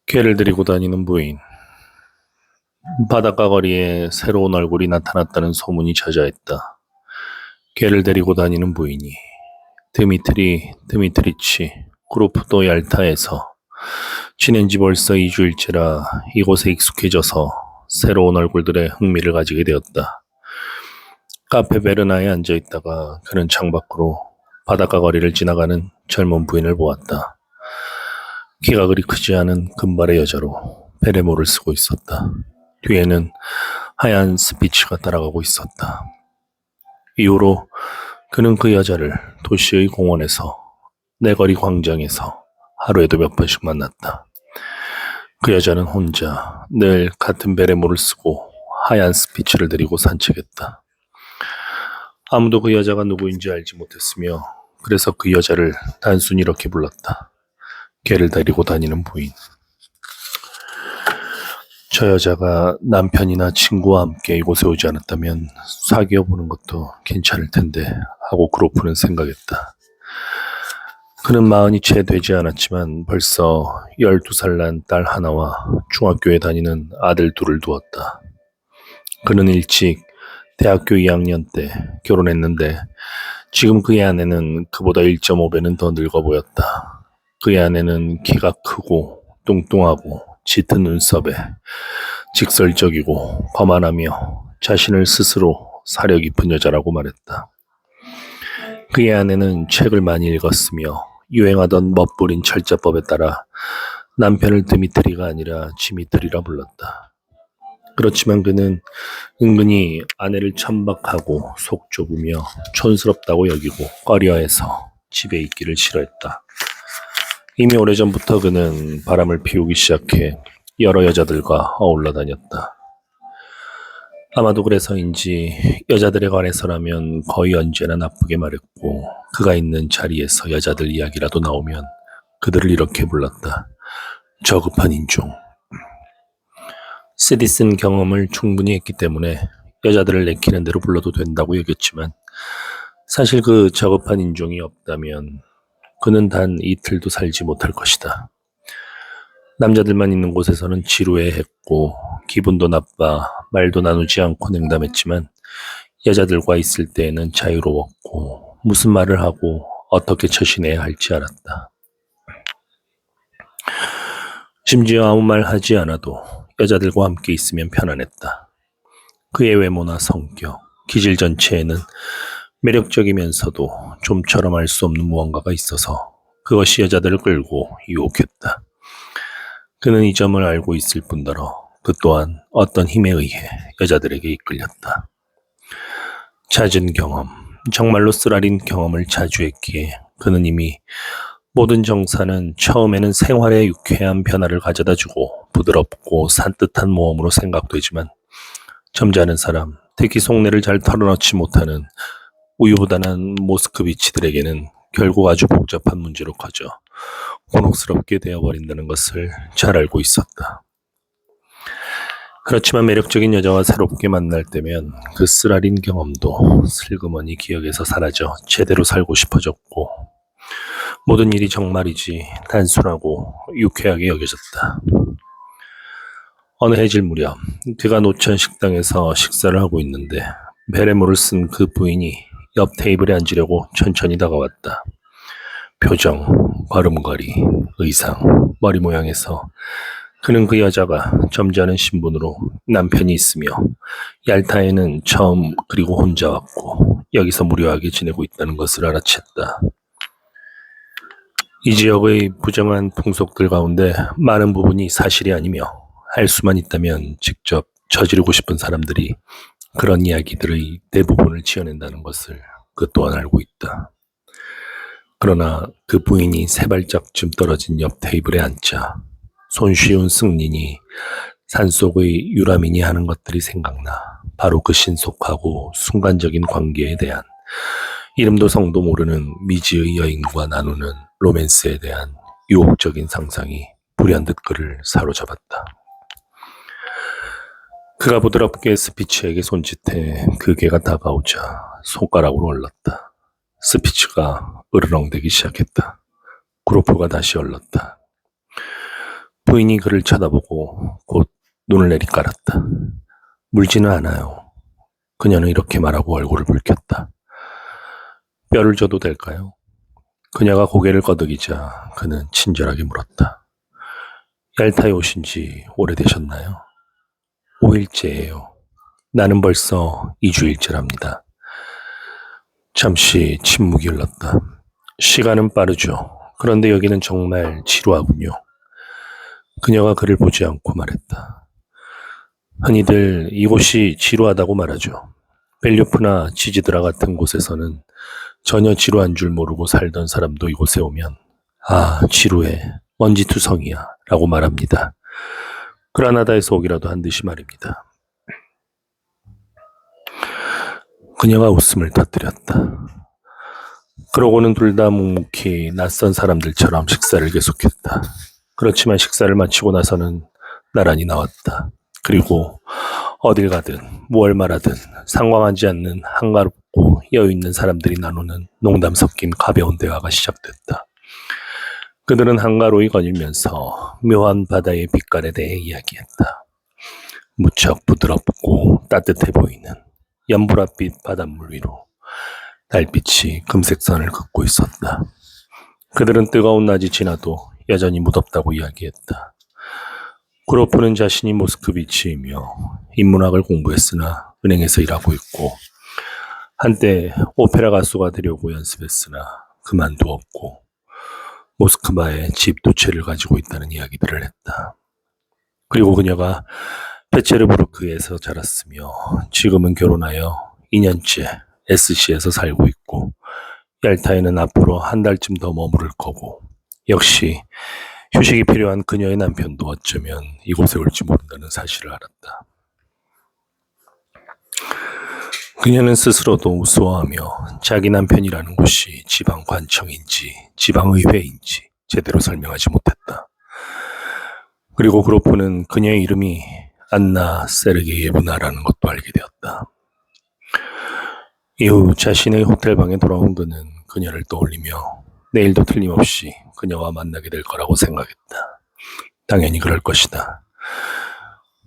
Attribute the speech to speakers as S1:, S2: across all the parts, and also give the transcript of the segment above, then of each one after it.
S1: 개를 데리고 다니는 부인. 바닷가 거리에 새로운 얼굴이 나타났다는 소문이 자자했다. 개를 데리고 다니는 부인이 드미트리치 그로프도 얄타에서 지낸 지 벌써 2주일째라 이곳에 익숙해져서 새로운 얼굴들의 흥미를 가지게 되었다. 카페 베르나에 앉아있다가 그는 창밖으로 바닷가 거리를 지나가는 젊은 부인을 보았다. 키가 그리 크지 않은 금발의 여자로 베레모를 쓰고 있었다. 뒤에는 하얀 스피츠가 따라가고 있었다. 이후로 그는 그 여자를 도시의 공원에서, 내거리 광장에서 하루에도 몇 번씩 만났다. 그 여자는 혼자 늘 같은 베레모를 쓰고 하얀 스피츠를 들이고 산책했다. 아무도 그 여자가 누구인지 알지 못했으며 그래서 그 여자를 단순히 이렇게 불렀다. 개를 데리고 다니는 부인. 저 여자가 남편이나 친구와 함께 이곳에 오지 않았다면 사귀어 보는 것도 괜찮을 텐데 하고 그로프는 생각했다. 그는 마흔이 채 되지 않았지만 벌써 12살 난 딸 하나와 중학교에 다니는 아들 둘을 두었다. 그는 일찍 대학교 2학년 때 결혼했는데 지금 그의 아내는 그보다 1.5배는 더 늙어 보였다. 그의 아내는 키가 크고 뚱뚱하고 짙은 눈썹에 직설적이고 거만하며 자신을 스스로 사려 깊은 여자라고 말했다. 그의 아내는 책을 많이 읽었으며 유행하던 멋부린 철자법에 따라 남편을 드미트리가 아니라 지미트리라 불렀다. 그렇지만 그는 은근히 아내를 천박하고 속 좁으며 촌스럽다고 여기고 꺼려해서 집에 있기를 싫어했다. 이미 오래전부터 그는 바람을 피우기 시작해 여러 여자들과 어울러 다녔다. 아마도 그래서인지 여자들에 관해서라면 거의 언제나 나쁘게 말했고 그가 있는 자리에서 여자들 이야기라도 나오면 그들을 이렇게 불렀다. 저급한 인종. 쓰디쓴 경험을 충분히 했기 때문에 여자들을 내키는 대로 불러도 된다고 여겼지만 사실 그 저급한 인종이 없다면 그는 단 이틀도 살지 못할 것이다. 남자들만 있는 곳에서는 지루해했고 기분도 나빠 말도 나누지 않고 냉담했지만 여자들과 있을 때에는 자유로웠고 무슨 말을 하고 어떻게 처신해야 할지 알았다. 심지어 아무 말 하지 않아도 여자들과 함께 있으면 편안했다. 그의 외모나 성격, 기질 전체에는 매력적이면서도 좀처럼 알 수 없는 무언가가 있어서 그것이 여자들을 끌고 유혹했다. 그는 이 점을 알고 있을 뿐더러 그 또한 어떤 힘에 의해 여자들에게 이끌렸다. 잦은 경험, 정말로 쓰라린 경험을 자주 했기에 그는 이미 모든 정사는 처음에는 생활의 유쾌한 변화를 가져다주고 부드럽고 산뜻한 모험으로 생각되지만 점잖은 사람, 특히 속내를 잘 털어놓지 못하는 우유부단한 모스크비치들에게는 결국 아주 복잡한 문제로 커져 곤혹스럽게 되어버린다는 것을 잘 알고 있었다. 그렇지만 매력적인 여자와 새롭게 만날 때면 그 쓰라린 경험도 슬그머니 기억에서 사라져 제대로 살고 싶어졌고 모든 일이 정말이지 단순하고 유쾌하게 여겨졌다. 어느 해질 무렵 그가 노천 식당에서 식사를 하고 있는데 베레모를 쓴 그 부인이 옆 테이블에 앉으려고 천천히 다가왔다. 표정, 걸음걸이, 의상, 머리 모양에서 그는 그 여자가 점잖은 신분으로 남편이 있으며 얄타에는 처음 그리고 혼자 왔고 여기서 무료하게 지내고 있다는 것을 알아챘다. 이 지역의 부정한 풍속들 가운데 많은 부분이 사실이 아니며 할 수만 있다면 직접 저지르고 싶은 사람들이 그런 이야기들의 대부분을 지어낸다는 것을 그 또한 알고 있다. 그러나 그 부인이 세 발짝쯤 떨어진 옆 테이블에 앉자 손쉬운 승린이 산속의 유라민이 하는 것들이 생각나 바로 그 신속하고 순간적인 관계에 대한 이름도 성도 모르는 미지의 여인과 나누는 로맨스에 대한 유혹적인 상상이 불현듯 그를 사로잡았다. 그가 부드럽게 스피츠에게 손짓해 그 개가 다가오자 손가락으로 얼렀다. 스피츠가 으르렁대기 시작했다. 그로프가 다시 얼렀다. 부인이 그를 쳐다보고 곧 눈을 내리깔았다. 물지는 않아요. 그녀는 이렇게 말하고 얼굴을 붉혔다. 뼈를 줘도 될까요? 그녀가 고개를 거덕이자 그는 친절하게 물었다. 얄타에 오신 지 오래되셨나요? 5일째예요. 나는 벌써 2주일째랍니다. 잠시 침묵이 흘렀다. 시간은 빠르죠. 그런데 여기는 정말 지루하군요. 그녀가 그를 보지 않고 말했다. 흔히들 이곳이 지루하다고 말하죠. 벨류프나 치지드라 같은 곳에서는 전혀 지루한 줄 모르고 살던 사람도 이곳에 오면 아, 지루해. 먼지투성이야. 라고 말합니다. 그라나다에서 오기라도 한 듯이 말입니다. 그녀가 웃음을 터뜨렸다. 그러고는 둘 다 묵묵히 낯선 사람들처럼 식사를 계속했다. 그렇지만 식사를 마치고 나서는 나란히 나왔다. 그리고 어딜 가든 무얼 말하든 상관하지 않는 한가롭고 여유있는 사람들이 나누는 농담 섞인 가벼운 대화가 시작됐다. 그들은 한가로이 거닐면서 묘한 바다의 빛깔에 대해 이야기했다. 무척 부드럽고 따뜻해 보이는 연보라빛 바닷물 위로 달빛이 금색선을 긋고 있었다. 그들은 뜨거운 낮이 지나도 여전히 무덥다고 이야기했다. 그로프는 자신이 모스크비치이며 인문학을 공부했으나 은행에서 일하고 있고 한때 오페라 가수가 되려고 연습했으나 그만두었고 모스크바에 집 두 채를 가지고 있다는 이야기들을 했다. 그리고 그녀가 페체르부르크에서 자랐으며 지금은 결혼하여 2년째 SC에서 살고 있고 얄타에는 앞으로 한 달쯤 더 머무를 거고 역시 휴식이 필요한 그녀의 남편도 어쩌면 이곳에 올지 모른다는 사실을 알았다. 그녀는 스스로도 우스워하며 자기 남편이라는 곳이 지방관청인지 지방의회인지 제대로 설명하지 못했다. 그리고 그로프는 그녀의 이름이 안나 세르게예브나라는 것도 알게 되었다. 이후 자신의 호텔방에 돌아온 그는 그녀를 떠올리며 내일도 틀림없이 그녀와 만나게 될 거라고 생각했다. 당연히 그럴 것이다.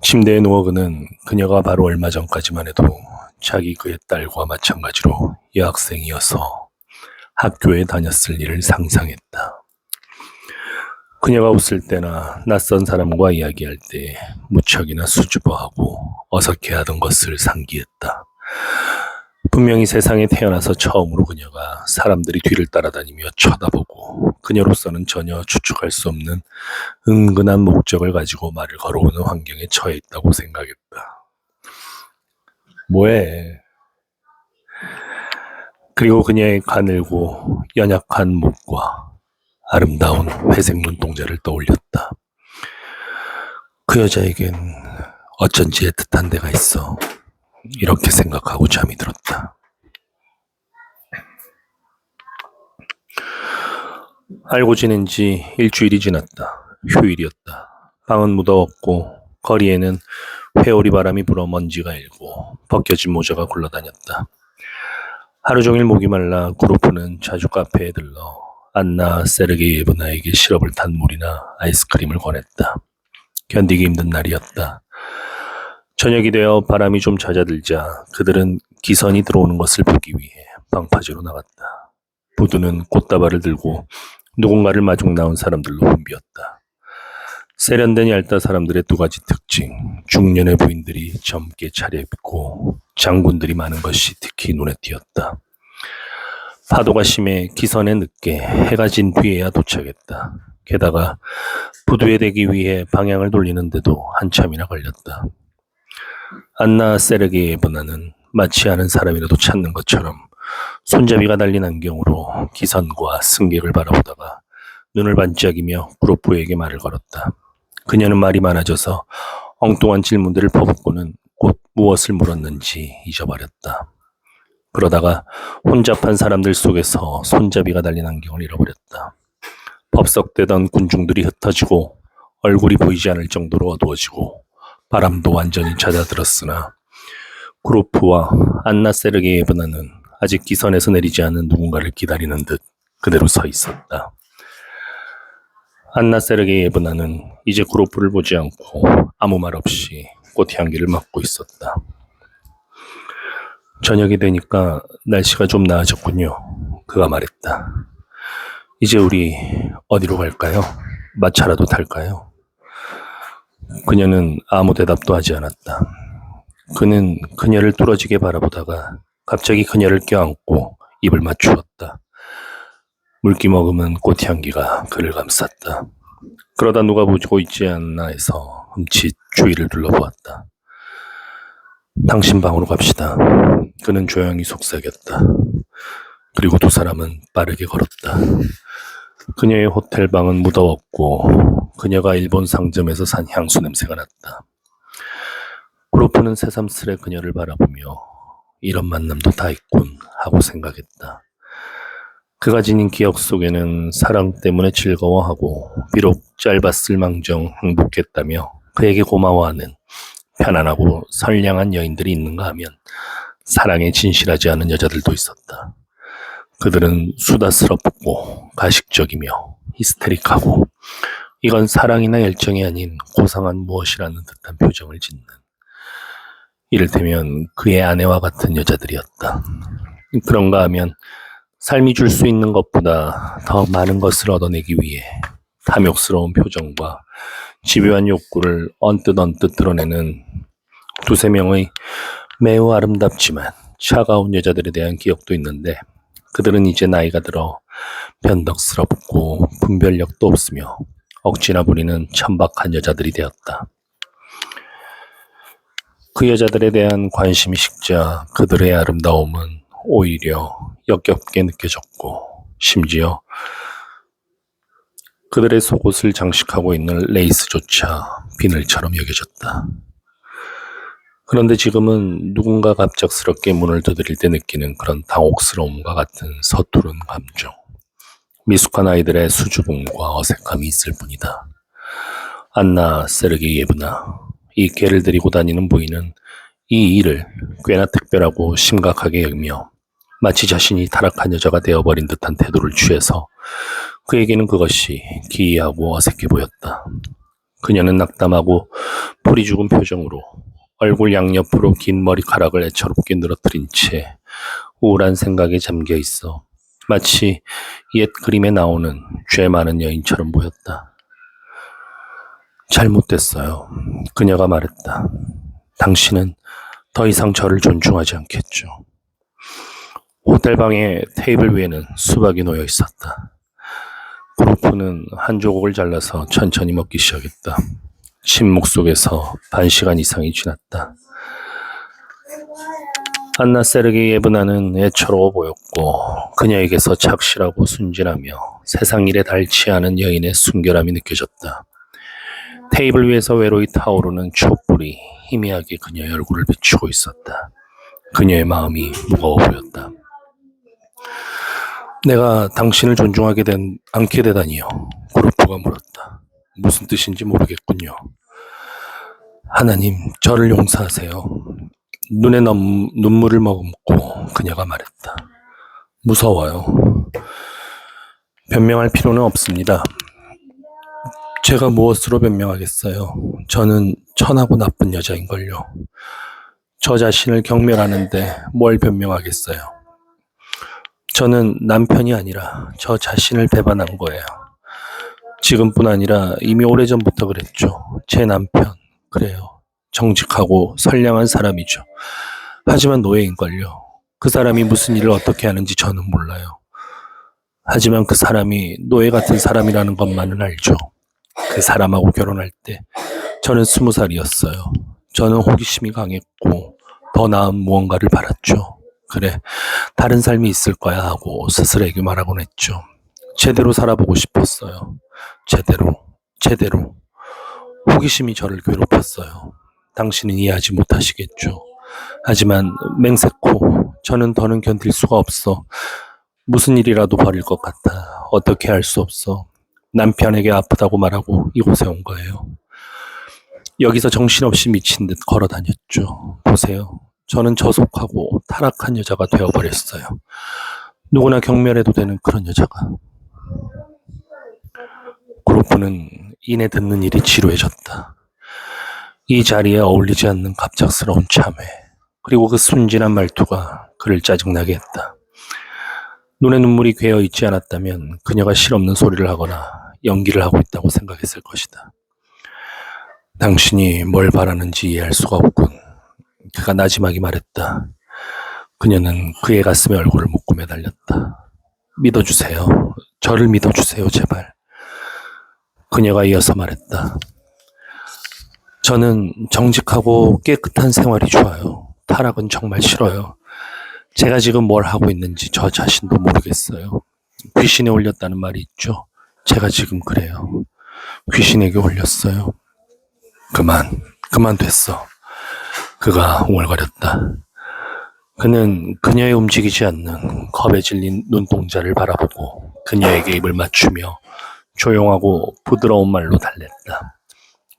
S1: 침대에 누워 그는 그녀가 바로 얼마 전까지만 해도 자기 그의 딸과 마찬가지로 여학생이어서 학교에 다녔을 일을 상상했다. 그녀가 웃을 때나 낯선 사람과 이야기할 때 무척이나 수줍어하고 어색해하던 것을 상기했다. 분명히 세상에 태어나서 처음으로 그녀가 사람들이 뒤를 따라다니며 쳐다보고 그녀로서는 전혀 추측할 수 없는 은근한 목적을 가지고 말을 걸어오는 환경에 처해 있다고 생각했다. 뭐해? 그리고 그녀의 가늘고 연약한 목과 아름다운 회색 눈동자를 떠올렸다. 그 여자에겐 어쩐지 애틋한 데가 있어. 이렇게 생각하고 잠이 들었다. 알고 지낸 지 일주일이 지났다. 휴일이었다. 방은 무더웠고 거리에는 회오리 바람이 불어 먼지가 일고 벗겨진 모자가 굴러다녔다. 하루 종일 목이 말라 그로프는 자주 카페에 들러 안나 세르게예브나에게 시럽을 탄 물이나 아이스크림을 권했다. 견디기 힘든 날이었다. 저녁이 되어 바람이 좀 잦아들자 그들은 기선이 들어오는 것을 보기 위해 방파제로 나갔다. 부두는 꽃다발을 들고 누군가를 마중 나온 사람들로 붐비었다. 세련된 얄타 사람들의 두 가지 특징, 중년의 부인들이 젊게 차려입고 장군들이 많은 것이 특히 눈에 띄었다. 파도가 심해 기선에 늦게 해가 진 뒤에야 도착했다. 게다가 부두에 대기 위해 방향을 돌리는데도 한참이나 걸렸다. 안나 세르게예브나는 마치 아는 사람이라도 찾는 것처럼 손잡이가 달린 안경으로 기선과 승객을 바라보다가 눈을 반짝이며 그로프에게 말을 걸었다. 그녀는 말이 많아져서 엉뚱한 질문들을 퍼붓고는 곧 무엇을 물었는지 잊어버렸다. 그러다가 혼잡한 사람들 속에서 손잡이가 달린 안경을 잃어버렸다. 법석대던 군중들이 흩어지고 얼굴이 보이지 않을 정도로 어두워지고 바람도 완전히 잦아들었으나 그로프와 안나 세르게예브나는 아직 기선에서 내리지 않은 누군가를 기다리는 듯 그대로 서 있었다. 안나 세르게이 예브나는 이제 그로프를 보지 않고 아무 말 없이 꽃향기를 맡고 있었다. 저녁이 되니까 날씨가 좀 나아졌군요. 그가 말했다. 이제 우리 어디로 갈까요? 마차라도 탈까요? 그녀는 아무 대답도 하지 않았다. 그는 그녀를 뚫어지게 바라보다가 갑자기 그녀를 껴안고 입을 맞추었다. 물기 머금은 꽃향기가 그를 감쌌다. 그러다 누가 보고 있지 않나 해서 흠칫 주위를 둘러보았다. 당신 방으로 갑시다. 그는 조용히 속삭였다. 그리고 두 사람은 빠르게 걸었다. 그녀의 호텔 방은 무더웠고 그녀가 일본 상점에서 산 향수 냄새가 났다. 그로프는 새삼스레 그녀를 바라보며 이런 만남도 다 있군 하고 생각했다. 그가 지닌 기억 속에는 사랑 때문에 즐거워하고 비록 짧았을 망정 행복했다며 그에게 고마워하는 편안하고 선량한 여인들이 있는가 하면 사랑에 진실하지 않은 여자들도 있었다. 그들은 수다스럽고 가식적이며 히스테릭하고 이건 사랑이나 열정이 아닌 고상한 무엇이라는 듯한 표정을 짓는 이를테면 그의 아내와 같은 여자들이었다. 그런가 하면 삶이 줄 수 있는 것보다 더 많은 것을 얻어내기 위해 탐욕스러운 표정과 집요한 욕구를 언뜻 드러내는 두세 명의 매우 아름답지만 차가운 여자들에 대한 기억도 있는데 그들은 이제 나이가 들어 변덕스럽고 분별력도 없으며 억지나 부리는 천박한 여자들이 되었다. 그 여자들에 대한 관심이 식자 그들의 아름다움은 오히려 역겹게 느껴졌고 심지어 그들의 속옷을 장식하고 있는 레이스조차 비늘처럼 여겨졌다. 그런데 지금은 누군가 갑작스럽게 문을 두드릴 때 느끼는 그런 당혹스러움과 같은 서투른 감정. 미숙한 아이들의 수줍음과 어색함이 있을 뿐이다. 안나 세르게이예브나, 이 개를 데리고 다니는 부인은 이 일을 꽤나 특별하고 심각하게 여기며 마치 자신이 타락한 여자가 되어버린 듯한 태도를 취해서 그에게는 그것이 기이하고 어색해 보였다. 그녀는 낙담하고 풀이 죽은 표정으로 얼굴 양옆으로 긴 머리카락을 애처롭게 늘어뜨린 채 우울한 생각에 잠겨 있어 마치 옛 그림에 나오는 죄 많은 여인처럼 보였다. 잘못됐어요. 그녀가 말했다. 당신은 더 이상 저를 존중하지 않겠죠. 호텔방의 테이블 위에는 수박이 놓여 있었다. 그로프는 한 조각을 잘라서 천천히 먹기 시작했다. 침묵 속에서 반 시간 이상이 지났다. 안나 세르게이예브나는 애처로워 보였고 그녀에게서 착실하고 순진하며 세상 일에 닳지 않은 여인의 순결함이 느껴졌다. 테이블 위에서 외로이 타오르는 촛불이 희미하게 그녀의 얼굴을 비추고 있었다. 그녀의 마음이 무거워 보였다. 내가 당신을 존중하게 않게 되다니요. 그로프가 물었다. 무슨 뜻인지 모르겠군요. 하나님, 저를 용서하세요. 눈에 눈물을 머금고 그녀가 말했다. 무서워요. 변명할 필요는 없습니다. 제가 무엇으로 변명하겠어요. 저는 천하고 나쁜 여자인걸요. 저 자신을 경멸하는데 뭘 변명하겠어요. 저는 남편이 아니라 저 자신을 배반한 거예요. 지금뿐 아니라 이미 오래전부터 그랬죠. 제 남편, 그래요. 정직하고 선량한 사람이죠. 하지만 노예인걸요. 그 사람이 무슨 일을 어떻게 하는지 저는 몰라요. 하지만 그 사람이 노예 같은 사람이라는 것만은 알죠. 그 사람하고 결혼할 때 저는 20살이었어요. 저는 호기심이 강했고 더 나은 무언가를 바랐죠. 그래, 다른 삶이 있을 거야 하고 스스로에게 말하곤 했죠. 제대로 살아보고 싶었어요. 제대로. 호기심이 저를 괴롭혔어요. 당신은 이해하지 못하시겠죠. 하지만 맹세코 저는 더는 견딜 수가 없어. 무슨 일이라도 벌일 것 같아. 어떻게 할 수 없어. 남편에게 아프다고 말하고 이곳에 온 거예요. 여기서 정신없이 미친 듯 걸어 다녔죠. 보세요. 저는 저속하고 타락한 여자가 되어버렸어요. 누구나 경멸해도 되는 그런 여자가. 그루프는 이내 듣는 일이 지루해졌다. 이 자리에 어울리지 않는 갑작스러운 참회, 그리고 그 순진한 말투가 그를 짜증나게 했다. 눈에 눈물이 괴어 있지 않았다면 그녀가 실없는 소리를 하거나 연기를 하고 있다고 생각했을 것이다. 당신이 뭘 바라는지 이해할 수가 없군. 그가 나지막이 말했다. 그녀는 그의 가슴에 얼굴을 묻고 매달렸다. 믿어주세요. 저를 믿어주세요, 제발. 그녀가 이어서 말했다. 저는 정직하고 깨끗한 생활이 좋아요. 타락은 정말 싫어요. 제가 지금 뭘 하고 있는지 저 자신도 모르겠어요. 귀신에 올렸다는 말이 있죠. 제가 지금 그래요. 귀신에게 올렸어요. 그만 됐어. 그가 웅얼거렸다. 그는 그녀의 움직이지 않는 겁에 질린 눈동자를 바라보고 그녀에게 입을 맞추며 조용하고 부드러운 말로 달랬다.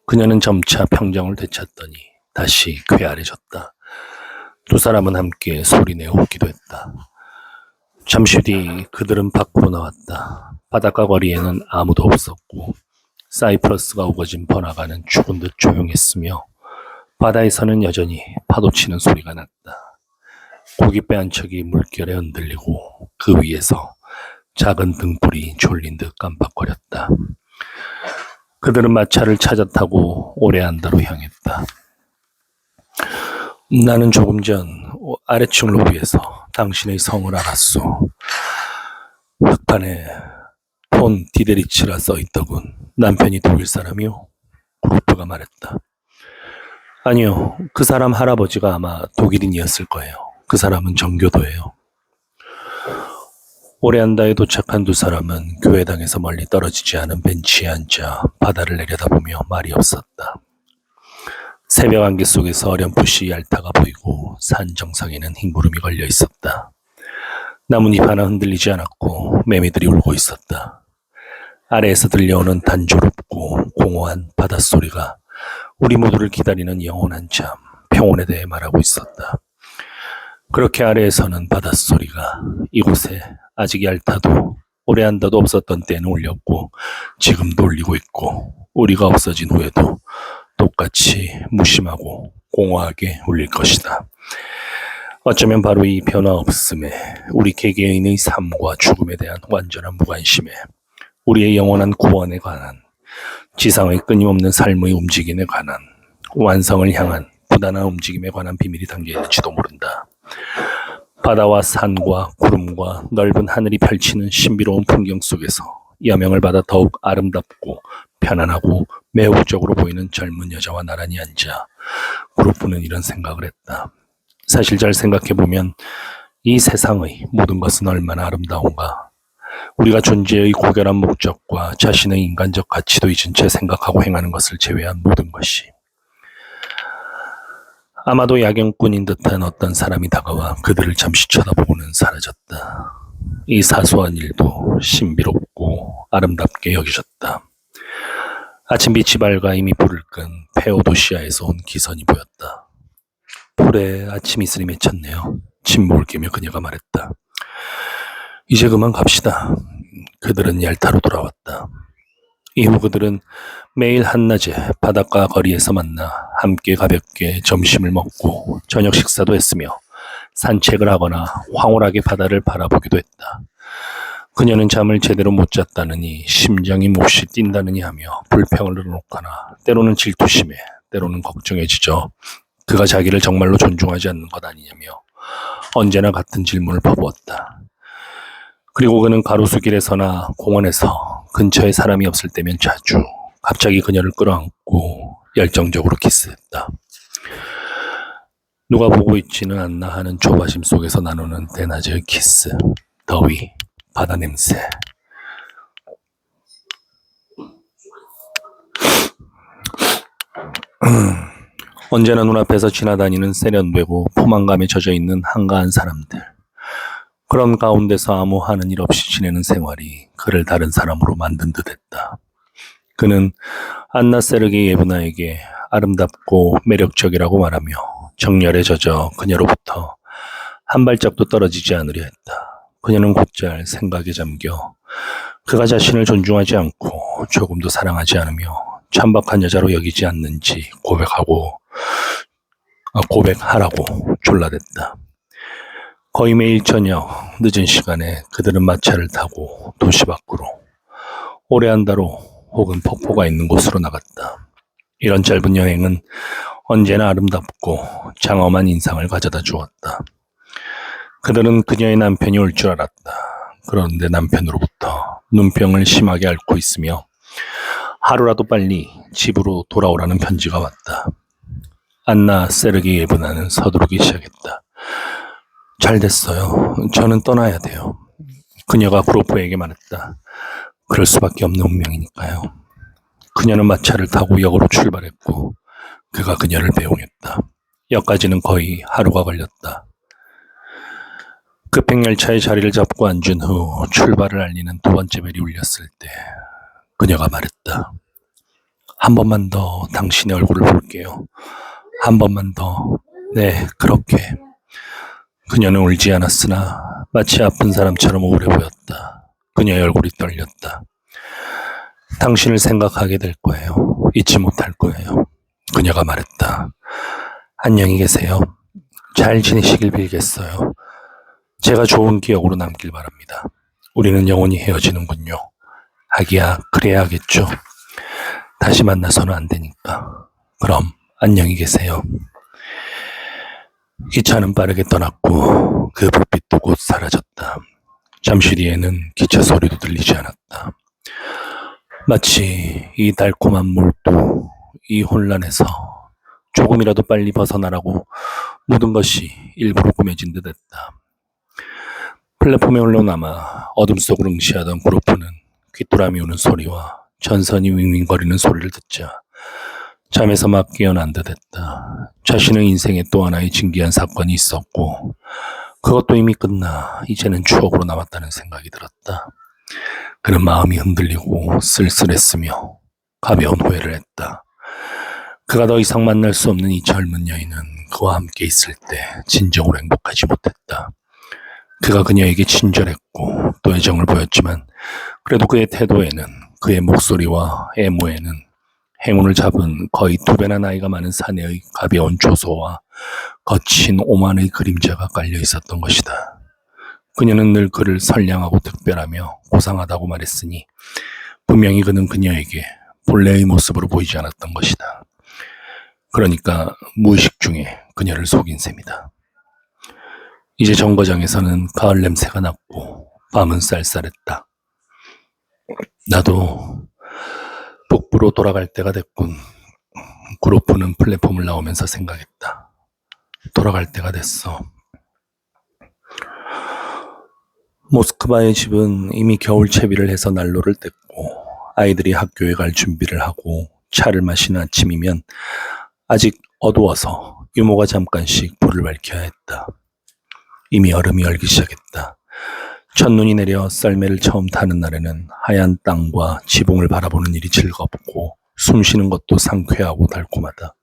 S1: 그녀는 점차 평정을 되찾더니 다시 쾌활해졌다. 두 사람은 함께 소리내어 웃기도 했다. 잠시 뒤 그들은 밖으로 나왔다. 바닷가 거리에는 아무도 없었고 사이프러스가 우거진 번화가는 죽은 듯 조용했으며 바다에서는 여전히 파도치는 소리가 났다. 고깃배 한 척이 물결에 흔들리고 그 위에서 작은 등불이 졸린 듯 깜빡거렸다. 그들은 마차를 찾아 타고 오레안다로 향했다. 나는 조금 전 아래층 로비에서 당신의 성을 알았소. 흑판에 폰 디데리치라 써있더군. 남편이 독일 사람이요? 그루프가 말했다. 아니요, 그 사람 할아버지가 아마 독일인이었을 거예요. 그 사람은 정교도예요. 오레안다에 도착한 두 사람은 교회당에서 멀리 떨어지지 않은 벤치에 앉아 바다를 내려다보며 말이 없었다. 새벽 안개 속에서 어렴풋이 얄타가 보이고 산 정상에는 흰구름이 걸려 있었다. 나뭇잎 하나 흔들리지 않았고 매미들이 울고 있었다. 아래에서 들려오는 단조롭고 공허한 바닷소리가 우리 모두를 기다리는 영원한 잠, 평온에 대해 말하고 있었다. 그렇게 아래에서는 바닷소리가 이곳에 아직 얄타도 오레안다도 없었던 때는 울렸고 지금도 울리고 있고 우리가 없어진 후에도 똑같이 무심하고 공허하게 울릴 것이다. 어쩌면 바로 이 변화 없음에 우리 개개인의 삶과 죽음에 대한 완전한 무관심에 우리의 영원한 구원에 관한 지상의 끊임없는 삶의 움직임에 관한 완성을 향한 부단한 움직임에 관한 비밀이 담겨 있는지도 모른다. 바다와 산과 구름과 넓은 하늘이 펼치는 신비로운 풍경 속에서 여명을 받아 더욱 아름답고 편안하고 매혹적으로 보이는 젊은 여자와 나란히 앉아 그루프는 이런 생각을 했다. 사실 잘 생각해보면 이 세상의 모든 것은 얼마나 아름다운가. 우리가 존재의 고결한 목적과 자신의 인간적 가치도 잊은 채 생각하고 행하는 것을 제외한 모든 것이. 아마도 야경꾼인 듯한 어떤 사람이 다가와 그들을 잠시 쳐다보고는 사라졌다. 이 사소한 일도 신비롭고 아름답게 여겨졌다. 아침 빛이 밝아 이미 불을 끈 페오도시아에서 온 기선이 보였다. 불에 아침 이슬이 맺혔네요. 침묵을 깨며 그녀가 말했다. 이제 그만 갑시다. 그들은 얄타로 돌아왔다. 이후 그들은 매일 한낮에 바닷가 거리에서 만나 함께 가볍게 점심을 먹고 저녁 식사도 했으며 산책을 하거나 황홀하게 바다를 바라보기도 했다. 그녀는 잠을 제대로 못 잤다느니 심장이 몹시 뛴다느니 하며 불평을 늘어놓거나 때로는 질투심에 때로는 걱정에 지쳐 그가 자기를 정말로 존중하지 않는 것 아니냐며 언제나 같은 질문을 퍼부었다. 그리고 그는 가로수길에서나 공원에서 근처에 사람이 없을 때면 자주 갑자기 그녀를 끌어안고 열정적으로 키스했다. 누가 보고 있지는 않나 하는 조바심 속에서 나누는 대낮의 키스, 더위, 바다 냄새. 언제나 눈앞에서 지나다니는 세련되고 포만감에 젖어있는 한가한 사람들. 그런 가운데서 아무 하는 일 없이 지내는 생활이 그를 다른 사람으로 만든 듯했다. 그는 안나 세르게이 예브나에게 아름답고 매력적이라고 말하며 정열에 젖어 그녀로부터 한 발짝도 떨어지지 않으려 했다. 그녀는 곧잘 생각에 잠겨 그가 자신을 존중하지 않고 조금도 사랑하지 않으며 천박한 여자로 여기지 않는지 고백하라고 졸라댔다. 거의 매일 저녁 늦은 시간에 그들은 마차를 타고 도시 밖으로 오래한다로 혹은 폭포가 있는 곳으로 나갔다. 이런 짧은 여행은 언제나 아름답고 장엄한 인상을 가져다 주었다. 그들은 그녀의 남편이 올 줄 알았다. 그런데 남편으로부터 눈병을 심하게 앓고 있으며 하루라도 빨리 집으로 돌아오라는 편지가 왔다. 안나 세르게예브나는 서두르기 시작했다. 잘 됐어요. 저는 떠나야 돼요. 그녀가 브로프에게 말했다. 그럴 수밖에 없는 운명이니까요. 그녀는 마차를 타고 역으로 출발했고 그가 그녀를 배웅했다. 역까지는 거의 하루가 걸렸다. 급행열차에 자리를 잡고 앉은 후 출발을 알리는 두 번째 벨이 울렸을 때 그녀가 말했다. 한 번만 더 당신의 얼굴을 볼게요. 한 번만 더. 네, 그렇게. 그녀는 울지 않았으나 마치 아픈 사람처럼 우울해 보였다. 그녀의 얼굴이 떨렸다. 당신을 생각하게 될 거예요. 잊지 못할 거예요. 그녀가 말했다. 안녕히 계세요. 잘 지내시길 빌겠어요. 제가 좋은 기억으로 남길 바랍니다. 우리는 영원히 헤어지는군요. 하기야 그래야 하겠죠. 다시 만나서는 안 되니까. 그럼 안녕히 계세요. 기차는 빠르게 떠났고 그 불빛도 곧 사라졌다. 잠시 뒤에는 기차 소리도 들리지 않았다. 마치 이 달콤한 몰두, 이 혼란에서 조금이라도 빨리 벗어나라고 모든 것이 일부러 꾸며진 듯했다. 플랫폼에 올라남아 어둠 속을 응시하던 그루프는 귀뚜라미 우는 소리와 전선이 윙윙거리는 소리를 듣자 잠에서 막 깨어난 듯했다. 자신의 인생에 또 하나의 진기한 사건이 있었고 그것도 이미 끝나 이제는 추억으로 남았다는 생각이 들었다. 그는 마음이 흔들리고 쓸쓸했으며 가벼운 후회를 했다. 그가 더 이상 만날 수 없는 이 젊은 여인은 그와 함께 있을 때 진정으로 행복하지 못했다. 그가 그녀에게 친절했고 또 애정을 보였지만 그래도 그의 태도에는, 그의 목소리와 애모에는 행운을 잡은 거의 2배나 나이가 많은 사내의 가벼운 조소와 거친 오만의 그림자가 깔려 있었던 것이다. 그녀는 늘 그를 선량하고 특별하며 고상하다고 말했으니 분명히 그는 그녀에게 본래의 모습으로 보이지 않았던 것이다. 그러니까 무의식 중에 그녀를 속인 셈이다. 이제 정거장에서는 가을 냄새가 났고 밤은 쌀쌀했다. 나도 북부로 돌아갈 때가 됐군. 그루프는 플랫폼을 나오면서 생각했다. 돌아갈 때가 됐어. 모스크바의 집은 이미 겨울 채비를 해서 난로를 뗐고 아이들이 학교에 갈 준비를 하고 차를 마시는 아침이면 아직 어두워서 유모가 잠깐씩 불을 밝혀야 했다. 이미 얼음이 얼기 시작했다. 첫눈이 내려 썰매를 처음 타는 날에는 하얀 땅과 지붕을 바라보는 일이 즐겁고 숨쉬는 것도 상쾌하고 달콤하다.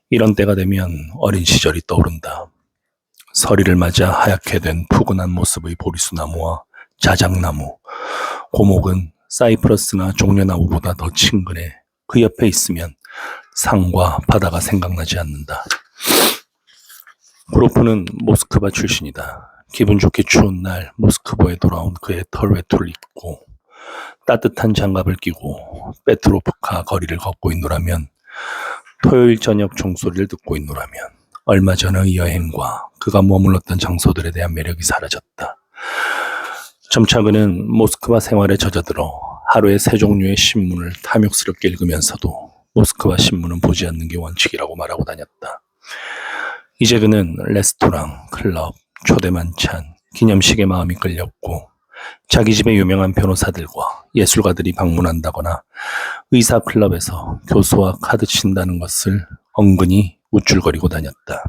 S1: 이런 때가 되면 어린 시절이 떠오른다. 서리를 맞아 하얗게 된 푸근한 모습의 보리수나무와 자작나무, 고목은 사이프러스나 종려나무보다 더 친근해 그 옆에 있으면 산과 바다가 생각나지 않는다. 그루프는 모스크바 출신이다. 기분 좋게 추운 날 모스크바에 돌아온 그의 털 외투를 입고 따뜻한 장갑을 끼고 페트로프카 거리를 걷고 있노라면, 토요일 저녁 종소리를 듣고 있노라면 얼마 전의 여행과 그가 머물렀던 장소들에 대한 매력이 사라졌다. 점차 그는 모스크바 생활에 젖어들어 하루에 3종류의 신문을 탐욕스럽게 읽으면서도 모스크바 신문은 보지 않는 게 원칙이라고 말하고 다녔다. 이제 그는 레스토랑, 클럽, 초대 만찬, 기념식에 마음이 끌렸고 자기 집에 유명한 변호사들과 예술가들이 방문한다거나 의사 클럽에서 교수와 카드 친다는 것을 은근히 우쭐거리고 다녔다.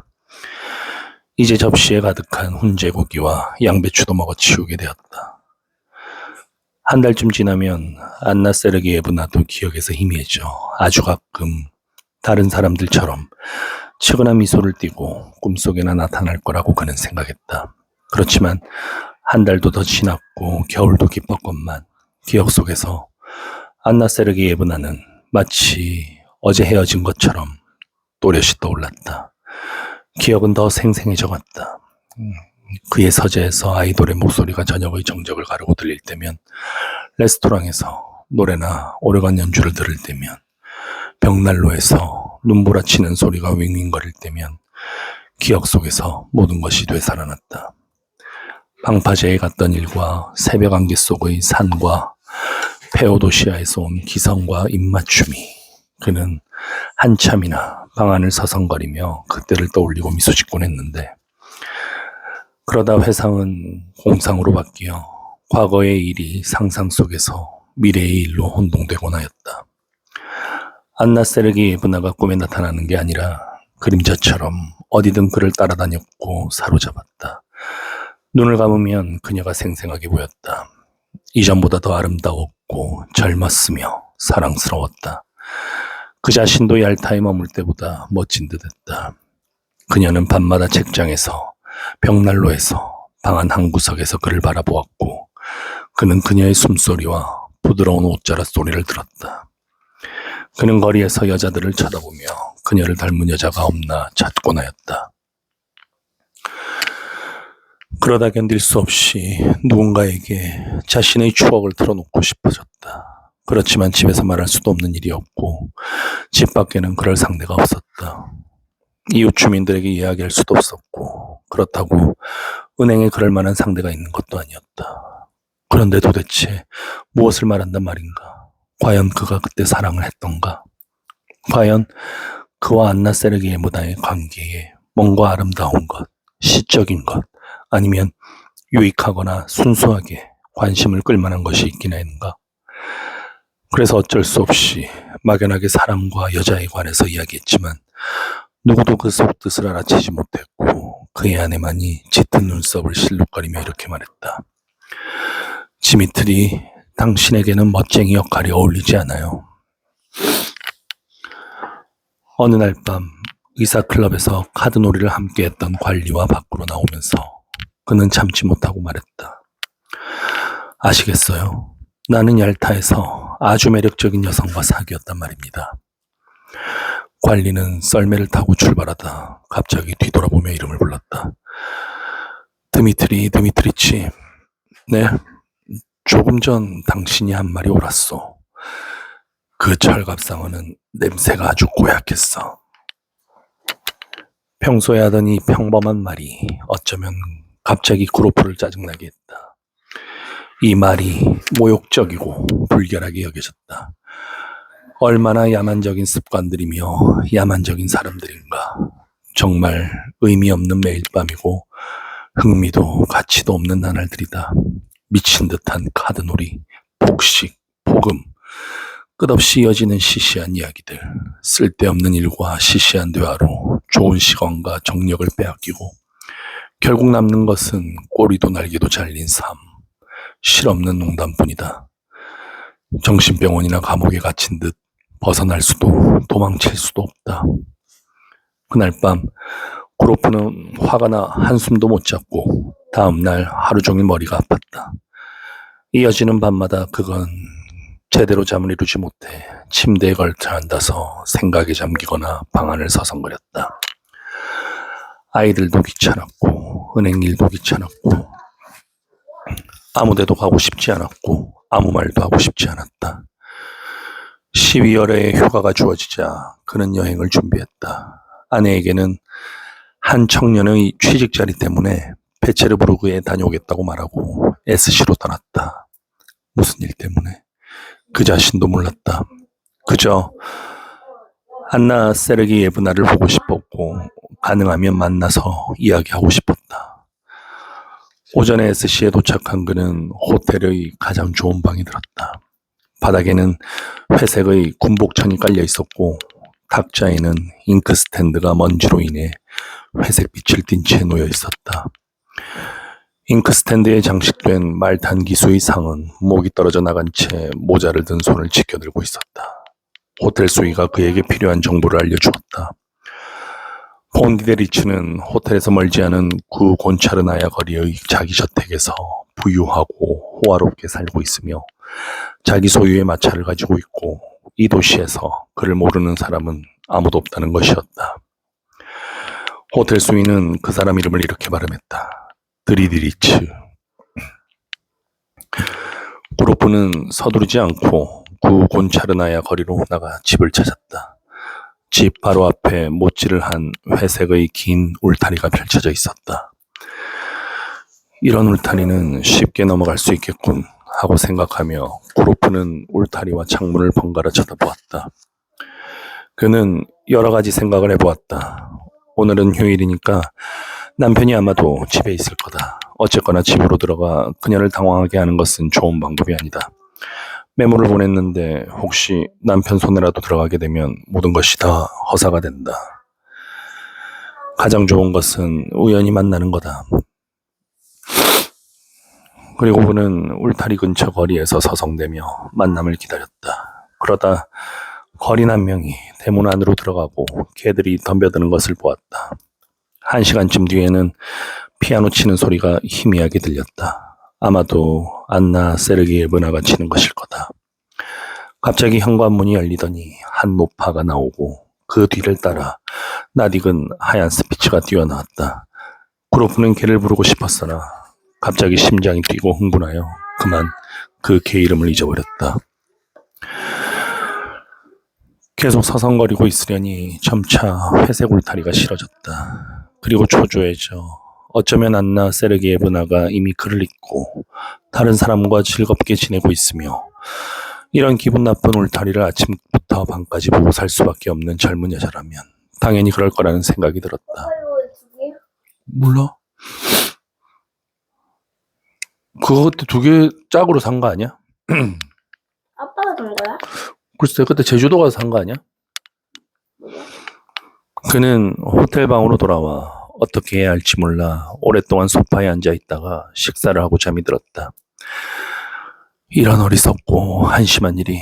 S1: 이제 접시에 가득한 훈제고기와 양배추도 먹어치우게 되었다. 한 달쯤 지나면 안나 세르게예브나도 기억에서 희미해져 아주 가끔 다른 사람들처럼 측은한 미소를 띠고 꿈속에나 나타날 거라고 그는 생각했다. 그렇지만 한 달도 더 지났고 겨울도 깊었건만 기억 속에서 안나 세르게예브나는 마치 어제 헤어진 것처럼 또렷이 떠올랐다. 기억은 더 생생해져갔다. 그의 서재에서 아이돌의 목소리가 저녁의 정적을 가르고 들릴 때면, 레스토랑에서 노래나 오르간 연주를 들을 때면, 벽난로에서 눈보라치는 소리가 윙윙거릴 때면 기억 속에서 모든 것이 되살아났다. 방파제에 갔던 일과 새벽 안개 속의 산과 페오도시아에서 온 기성과 입맞춤이, 그는 한참이나 방 안을 서성거리며 그때를 떠올리고 미소 짓곤 했는데, 그러다 회상은 공상으로 바뀌어 과거의 일이 상상 속에서 미래의 일로 혼동되곤 하였다. 안나 세르게예브나가 꿈에 나타나는 게 아니라 그림자처럼 어디든 그를 따라다녔고 사로잡았다. 눈을 감으면 그녀가 생생하게 보였다. 이전보다 더 아름다웠고 젊었으며 사랑스러웠다. 그 자신도 얄타에 머물 때보다 멋진 듯했다. 그녀는 밤마다 책장에서, 벽난로에서, 방 안 한 구석에서 그를 바라보았고, 그는 그녀의 숨소리와 부드러운 옷자락 소리를 들었다. 그는 거리에서 여자들을 쳐다보며 그녀를 닮은 여자가 없나 찾곤 하였다. 그러다 견딜 수 없이 누군가에게 자신의 추억을 털어놓고 싶어졌다. 그렇지만 집에서 말할 수도 없는 일이었고, 집 밖에는 그럴 상대가 없었다. 이웃 주민들에게 이야기할 수도 없었고, 그렇다고 은행에 그럴 만한 상대가 있는 것도 아니었다. 그런데 도대체 무엇을 말한단 말인가? 과연 그가 그때 사랑을 했던가? 과연 그와 안나 세르게예브나의 관계에 뭔가 아름다운 것, 시적인 것, 아니면 유익하거나 순수하게 관심을 끌만한 것이 있긴 했는가? 그래서 어쩔 수 없이 막연하게 사람과 여자에 관해서 이야기했지만, 누구도 그 속뜻을 알아채지 못했고, 그의 아내만이 짙은 눈썹을 실룩거리며 이렇게 말했다. 지미트리, 당신에게는 멋쟁이 역할이 어울리지 않아요. 어느 날 밤 의사클럽에서 카드놀이를 함께했던 관리와 밖으로 나오면서 그는 참지 못하고 말했다. 아시겠어요? 나는 얄타에서 아주 매력적인 여성과 사귀었단 말입니다. 관리는 썰매를 타고 출발하다 갑자기 뒤돌아보며 이름을 불렀다. 드미트리치. 네, 조금 전 당신이 한 말이 옳았소. 그 철갑상어는 냄새가 아주 고약했어. 평소에 하던 이 평범한 말이 어쩌면 갑자기 구로프를 짜증나게 했다. 이 말이 모욕적이고 불결하게 여겨졌다. 얼마나 야만적인 습관들이며 야만적인 사람들인가. 정말 의미 없는 매일 밤이고 흥미도 가치도 없는 나날들이다. 미친 듯한 카드놀이, 복식, 복음, 끝없이 이어지는 시시한 이야기들, 쓸데없는 일과 시시한 대화로 좋은 시간과 정력을 빼앗기고 결국 남는 것은 꼬리도 날개도 잘린 삶, 실없는 농담뿐이다. 정신병원이나 감옥에 갇힌 듯 벗어날 수도 도망칠 수도 없다. 그날 밤 구로프는 화가 나 한숨도 못 잤고 다음 날 하루 종일 머리가 아팠다. 이어지는 밤마다 그건 제대로 잠을 이루지 못해 침대에 걸터 앉아서 생각에 잠기거나 방 안을 서성거렸다. 아이들도 귀찮았고 은행 일도 귀찮았고 아무 데도 가고 싶지 않았고 아무 말도 하고 싶지 않았다. 12월에 휴가가 주어지자 그는 여행을 준비했다. 아내에게는 한 청년의 취직 자리 때문에 페체르부르크에 다녀오겠다고 말하고 SC로 떠났다. 무슨 일 때문에? 그 자신도 몰랐다. 그저 안나 세르게예브나를 보고 싶었고 가능하면 만나서 이야기하고 싶었다. 오전에 SC에 도착한 그는 호텔의 가장 좋은 방에 들었다. 바닥에는 회색의 군복천이 깔려 있었고 탁자에는 잉크 스탠드가 먼지로 인해 회색 빛을 띤 채 놓여 있었다. 잉크 스탠드에 장식된 말탄 기수의 상은 목이 떨어져 나간 채 모자를 든 손을 지켜들고 있었다. 호텔 수위가 그에게 필요한 정보를 알려주었다. 폰디데리츠는 호텔에서 멀지 않은 구 곤차르나야 거리의 자기 저택에서 부유하고 호화롭게 살고 있으며 자기 소유의 마차를 가지고 있고 이 도시에서 그를 모르는 사람은 아무도 없다는 것이었다. 호텔 수인은 그 사람 이름을 이렇게 발음했다. 드리드리츠. 구로프는 서두르지 않고 구 곤차르나야 거리로 나가 집을 찾았다. 집 바로 앞에 못질을 한 회색의 긴 울타리가 펼쳐져 있었다. 이런 울타리는 쉽게 넘어갈 수 있겠군 하고 생각하며 구로프는 울타리와 창문을 번갈아 쳐다보았다. 그는 여러 가지 생각을 해보았다. 오늘은 휴일이니까 남편이 아마도 집에 있을 거다. 어쨌거나 집으로 들어가 그녀를 당황하게 하는 것은 좋은 방법이 아니다. 메모를 보냈는데 혹시 남편 손에라도 들어가게 되면 모든 것이 다 허사가 된다. 가장 좋은 것은 우연히 만나는 거다. 그리고 그는 울타리 근처 거리에서 서성대며 만남을 기다렸다. 그러다 거린 한 명이 대문 안으로 들어가고 개들이 덤벼드는 것을 보았다. 1시간쯤 뒤에는 피아노 치는 소리가 희미하게 들렸다. 아마도 안나 세르게예브나가 치는 것일 거다. 갑자기 현관문이 열리더니 한 노파가 나오고 그 뒤를 따라 낯익은 하얀 스피츠가 뛰어나왔다. 구로프는 개를 부르고 싶었으나 갑자기 심장이 뛰고 흥분하여 그만 그 개 이름을 잊어버렸다. 계속 서성거리고 있으려니 점차 회색 울타리가 싫어졌다. 그리고 초조해져 어쩌면 안나 세르게예브나가 이미 글을 읽고 다른 사람과 즐겁게 지내고 있으며 이런 기분 나쁜 울타리를 아침부터 밤까지 보고 살 수밖에 없는 젊은 여자라면 당연히 그럴 거라는 생각이 들었다. 몰라? 그거 그때 2개 짝으로 산 거 아니야?
S2: 아빠가 산 거야?
S1: 글쎄 그때 제주도 가서 산 거 아니야? 그는 호텔 방으로 돌아와 어떻게 해야 할지 몰라 오랫동안 소파에 앉아 있다가 식사를 하고 잠이 들었다. 이런 어리석고 한심한 일이.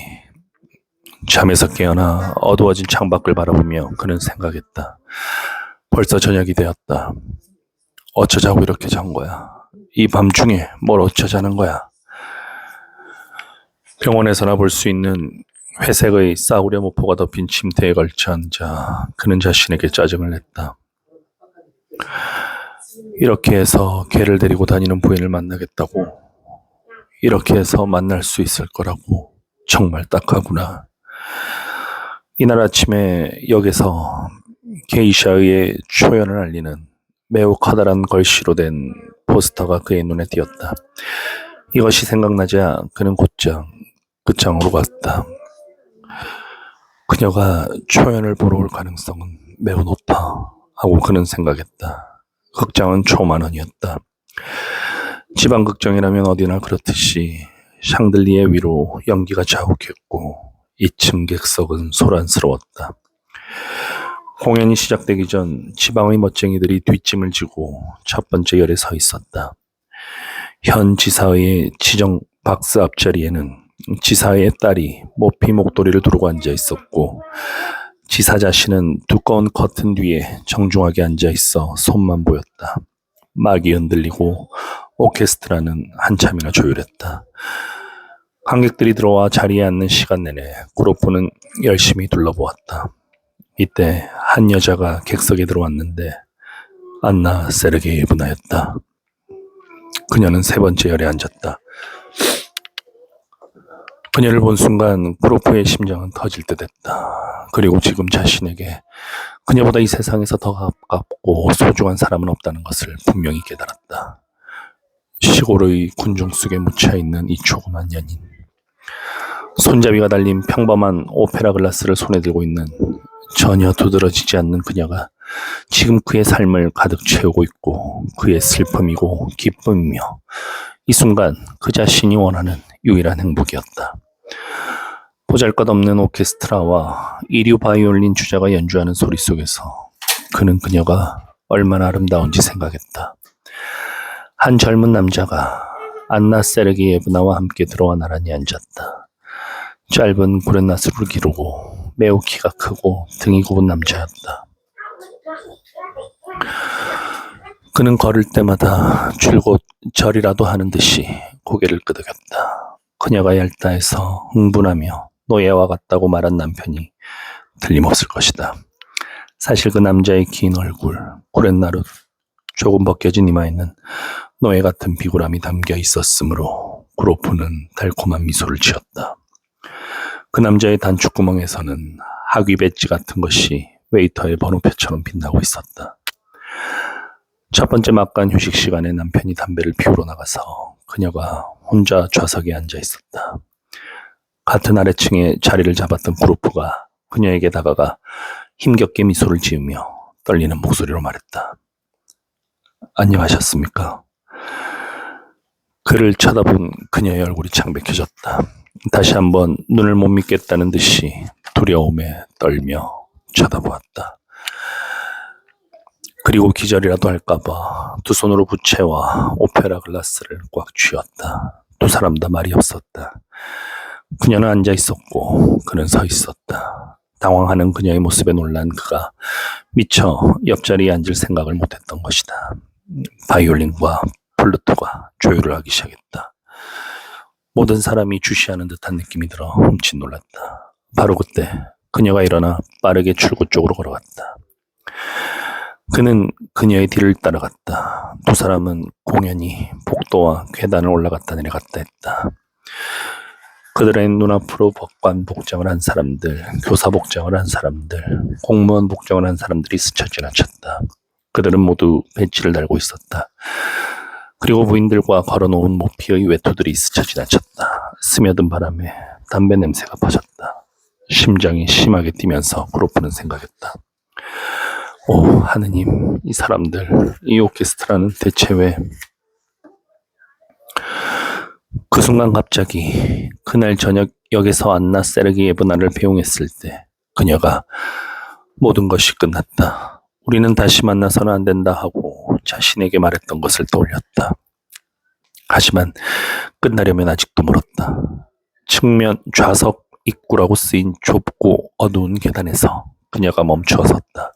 S1: 잠에서 깨어나 어두워진 창밖을 바라보며 그는 생각했다. 벌써 저녁이 되었다. 어쩌자고 이렇게 잔 거야. 이 밤중에 뭘 어쩌자는 거야. 병원에서나 볼 수 있는 회색의 싸구려 모포가 덮인 침대에 걸쳐 앉아 그는 자신에게 짜증을 냈다. 이렇게 해서 개를 데리고 다니는 부인을 만나겠다고, 이렇게 해서 만날 수 있을 거라고, 정말 딱하구나. 이날 아침에 역에서 게이샤의 초연을 알리는 매우 커다란 글씨로 된 포스터가 그의 눈에 띄었다. 이것이 생각나자 그는 곧장 그 장으로 갔다. 그녀가 초연을 보러 올 가능성은 매우 높아 하고 그는 생각했다. 극장은 초만원이었다. 지방극장이라면 어디나 그렇듯이 샹들리에 위로 연기가 자욱했고 2층 객석은 소란스러웠다. 공연이 시작되기 전 지방의 멋쟁이들이 뒷짐을 지고 첫 번째 열에 서 있었다. 현 지사의 지정 박스 앞자리에는 지사의 딸이 모피 목도리를 두르고 앉아 있었고 지사 자신은 두꺼운 커튼 뒤에 정중하게 앉아 있어 손만 보였다. 막이 흔들리고 오케스트라는 한참이나 조율했다. 관객들이 들어와 자리에 앉는 시간 내내 구로프는 열심히 둘러보았다. 이때 한 여자가 객석에 들어왔는데 안나 세르게예브나였다. 그녀는 3번째 열에 앉았다. 그녀를 본 순간 구로프의 심장은 터질 듯 했다. 그리고 지금 자신에게 그녀보다 이 세상에서 더 가깝고 소중한 사람은 없다는 것을 분명히 깨달았다. 시골의 군중 속에 묻혀있는 이 조그만 연인. 손잡이가 달린 평범한 오페라 글라스를 손에 들고 있는 전혀 두드러지지 않는 그녀가 지금 그의 삶을 가득 채우고 있고 그의 슬픔이고 기쁨이며 이 순간 그 자신이 원하는 유일한 행복이었다. 보잘것없는 오케스트라와 이류 바이올린 주자가 연주하는 소리 속에서 그는 그녀가 얼마나 아름다운지 생각했다. 한 젊은 남자가 안나 세르게예브나와 함께 들어와 나란히 앉았다. 짧은 구렛나루를 기르고 매우 키가 크고 등이 굽은 남자였다. 그는 걸을 때마다 줄곧 절이라도 하는 듯이 고개를 끄덕였다. 그녀가 얄다해서 흥분하며 노예와 같다고 말한 남편이 틀림없을 것이다. 사실 그 남자의 긴 얼굴, 구렛나루 조금 벗겨진 이마에는 노예 같은 비굴함이 담겨 있었으므로 구로프는 달콤한 미소를 지었다. 그 남자의 단추구멍에서는 학위 배지 같은 것이 웨이터의 번호표처럼 빛나고 있었다. 첫 번째 막간 휴식 시간에 남편이 담배를 피우러 나가서 그녀가 혼자 좌석에 앉아 있었다. 같은 아래층에 자리를 잡았던 구로프가 그녀에게 다가가 힘겹게 미소를 지으며 떨리는 목소리로 말했다. 안녕하셨습니까? 그를 쳐다본 그녀의 얼굴이 창백해졌다. 다시 한번 눈을 못 믿겠다는 듯이 두려움에 떨며 쳐다보았다. 그리고 기절이라도 할까봐 두 손으로 부채와 오페라 글라스를 꽉 쥐었다. 두 사람 다 말이 없었다. 그녀는 앉아 있었고 그는 서 있었다. 당황하는 그녀의 모습에 놀란 그가 미처 옆자리에 앉을 생각을 못했던 것이다. 바이올린과 플루트가 조율을 하기 시작했다. 모든 사람이 주시하는 듯한 느낌이 들어 흠칫 놀랐다. 바로 그때 그녀가 일어나 빠르게 출구 쪽으로 걸어갔다. 그는 그녀의 뒤를 따라갔다. 두 사람은 공연히 복도와 계단을 올라갔다 내려갔다 했다. 그들의 눈앞으로 법관 복장을 한 사람들, 교사 복장을 한 사람들, 공무원 복장을 한 사람들이 스쳐 지나쳤다. 그들은 모두 배지를 달고 있었다. 그리고 부인들과 걸어놓은 모피의 외투들이 스쳐 지나쳤다. 스며든 바람에 담배 냄새가 퍼졌다. 심장이 심하게 뛰면서 구로프는 생각했다. 오, 하느님, 이 사람들, 이 오케스트라는 대체 왜... 그 순간 갑자기 그날 저녁 역에서 안나 세르기예브나를 배웅했을 때 그녀가 모든 것이 끝났다. 우리는 다시 만나서는 안 된다 하고 자신에게 말했던 것을 떠올렸다. 하지만 끝나려면 아직도 멀었다. 측면 좌석 입구라고 쓰인 좁고 어두운 계단에서 그녀가 멈추어 섰다.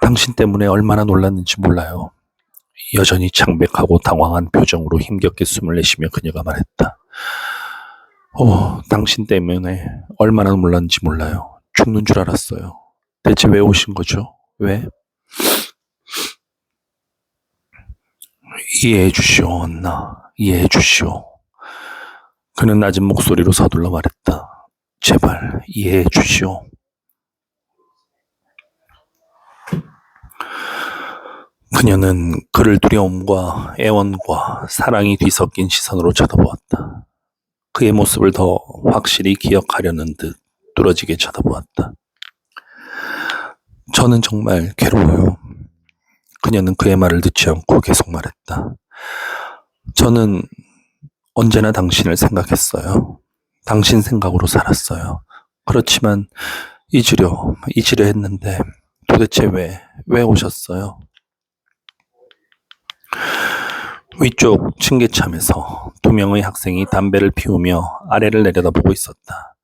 S1: 당신 때문에 얼마나 놀랐는지 몰라요. 여전히 창백하고 당황한 표정으로 힘겹게 숨을 내쉬며 그녀가 말했다. 당신 때문에 얼마나 놀랐는지 몰라요. 죽는 줄 알았어요. 대체 왜 오신 거죠? 왜? 이해해 주시오, 언나. 이해해 주시오. 그는 낮은 목소리로 서둘러 말했다. 제발 이해해 주시오. 그녀는 그를 두려움과 애원과 사랑이 뒤섞인 시선으로 쳐다보았다. 그의 모습을 더 확실히 기억하려는 듯 뚫어지게 쳐다보았다. 저는 정말 괴로워요. 그녀는 그의 말을 듣지 않고 계속 말했다. 저는 언제나 당신을 생각했어요. 당신 생각으로 살았어요. 그렇지만 잊으려 했는데 도대체 왜 오셨어요? 위쪽 층계참에서 두 명의 학생이 담배를 피우며 아래를 내려다보고 있었다.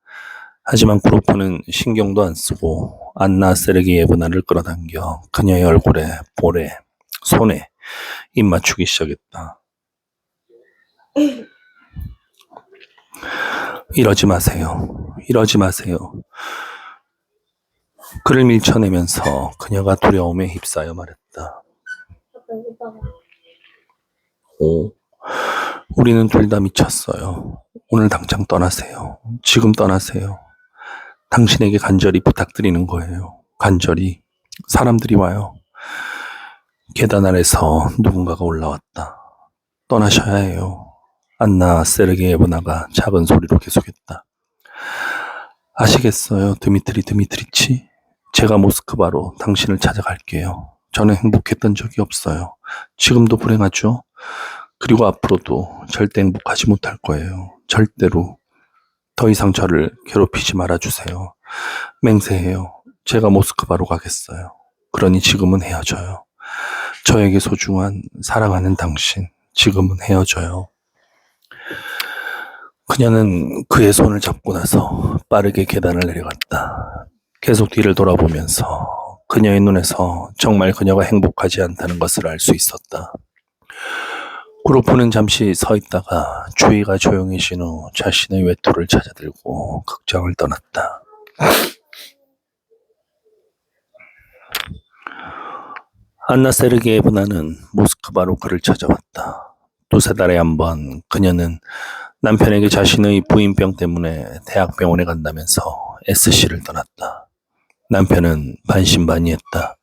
S1: 하지만 구로프는 신경도 안 쓰고 안나 세르기예브나를 끌어당겨 그녀의 얼굴에, 볼에, 손에 입 맞추기 시작했다. 이러지 마세요. 이러지 마세요. 그를 밀쳐내면서 그녀가 두려움에 휩싸여 말했다. 우리는 둘 다 미쳤어요. 오늘 당장 떠나세요. 지금 떠나세요. 당신에게 간절히 부탁드리는 거예요. 간절히. 사람들이 와요. 계단 아래서 누군가가 올라왔다. 떠나셔야 해요. 안나 세르게예브나가 작은 소리로 계속했다. 아시겠어요, 드미트리치? 제가 모스크바로 당신을 찾아갈게요. 저는 행복했던 적이 없어요. 지금도 불행하죠? 그리고 앞으로도 절대 행복하지 못할 거예요. 절대로. 더 이상 저를 괴롭히지 말아주세요. 맹세해요. 제가 모스크바로 가겠어요. 그러니 지금은 헤어져요. 저에게 소중한 사랑하는 당신, 지금은 헤어져요. 그녀는 그의 손을 잡고 나서 빠르게 계단을 내려갔다. 계속 뒤를 돌아보면서 그녀의 눈에서 정말 그녀가 행복하지 않다는 것을 알 수 있었다. 그루프는 잠시 서 있다가 주위가 조용해진 후 자신의 외투를 찾아들고 극장을 떠났다. 안나 세르게예브나는 모스크바로 그를 찾아왔다. 두세 달에 한 번 그녀는 남편에게 자신의 부인병 때문에 대학병원에 간다면서 SC를 떠났다. 남편은 반신반의했다.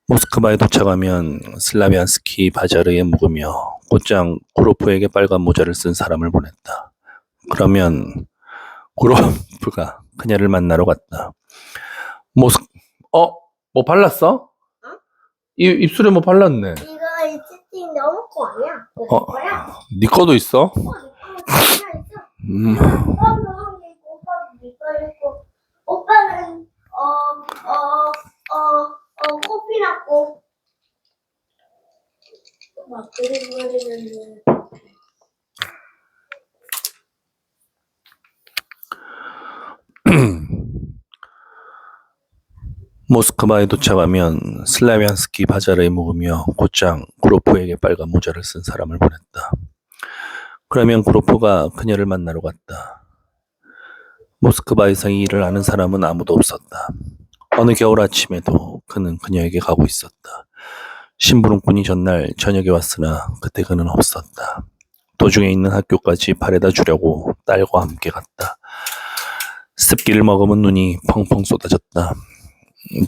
S1: 모스크바에 도착하면 슬라비안스키 바자르에 묵으며 곧장 구로프에게 빨간 모자를 쓴 사람을 보냈다. 그러면 구로프가 그녀를 만나러 갔다. 뭐 발랐어? 입술에 뭐 발랐네.
S2: 이거 이 채팅 너무 거 아니야? 거야?
S1: 네 거도 있어?
S2: 이거 하나 있어. 오빠도 한 개 있고, 오빠도 네거 있고. 오빠는 코피 났고. 막 그리는
S1: 모스크바에 도착하면 슬라비안스키 바자르에 묵으며 곧장 구로프에게 빨간 모자를 쓴 사람을 보냈다. 그러면 구로프가 그녀를 만나러 갔다. 모스크바에서 이 일을 아는 사람은 아무도 없었다. 어느 겨울 아침에도 그는 그녀에게 가고 있었다. 심부름꾼이 전날 저녁에 왔으나 그때 그는 없었다. 도중에 있는 학교까지 바래다 주려고 딸과 함께 갔다. 습기를 머금은 눈이 펑펑 쏟아졌다.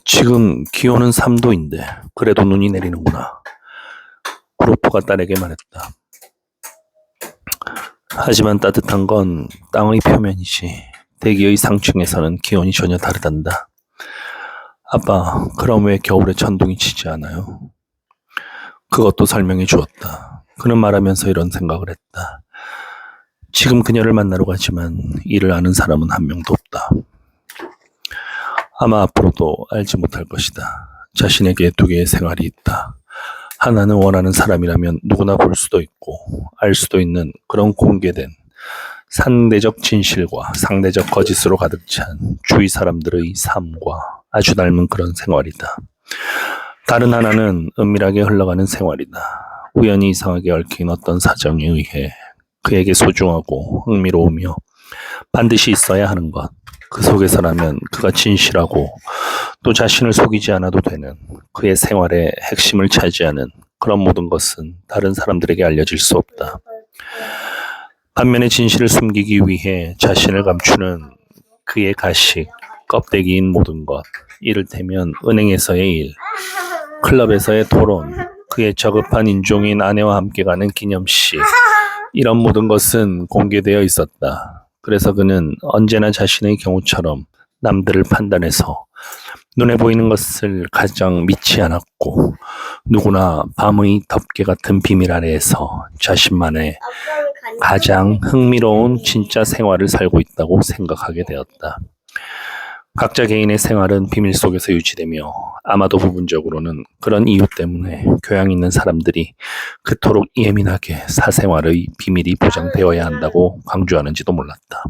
S1: 지금 기온은 3도인데 그래도 눈이 내리는구나. 구로프가 딸에게 말했다. 하지만 따뜻한 건 땅의 표면이지 대기의 상층에서는 기온이 전혀 다르단다. 아빠, 그럼 왜 겨울에 천둥이 치지 않아요? 그것도 설명해 주었다. 그는 말하면서 이런 생각을 했다. 지금 그녀를 만나러 가지만 이를 아는 사람은 한 명도 없다. 아마 앞으로도 알지 못할 것이다. 자신에게 두 개의 생활이 있다. 하나는 원하는 사람이라면 누구나 볼 수도 있고 알 수도 있는 그런 공개된 상대적 진실과 상대적 거짓으로 가득 찬 주위 사람들의 삶과 아주 닮은 그런 생활이다. 다른 하나는 은밀하게 흘러가는 생활이다. 우연히 이상하게 얽힌 어떤 사정에 의해 그에게 소중하고 흥미로우며 반드시 있어야 하는 것. 그 속에서라면 그가 진실하고 또 자신을 속이지 않아도 되는 그의 생활의 핵심을 차지하는 그런 모든 것은 다른 사람들에게 알려질 수 없다. 반면에 진실을 숨기기 위해 자신을 감추는 그의 가식, 껍데기인 모든 것, 이를테면 은행에서의 일, 클럽에서의 토론, 그의 저급한 인종인 아내와 함께 가는 기념식, 이런 모든 것은 공개되어 있었다. 그래서 그는 언제나 자신의 경우처럼 남들을 판단해서 눈에 보이는 것을 가장 믿지 않았고 누구나 밤의 덮개 같은 비밀 아래에서 자신만의 가장 흥미로운 진짜 생활을 살고 있다고 생각하게 되었다. 각자 개인의 생활은 비밀 속에서 유지되며 아마도 부분적으로는 그런 이유 때문에 교양 있는 사람들이 그토록 예민하게 사생활의 비밀이 보장되어야 한다고 강조하는지도 몰랐다.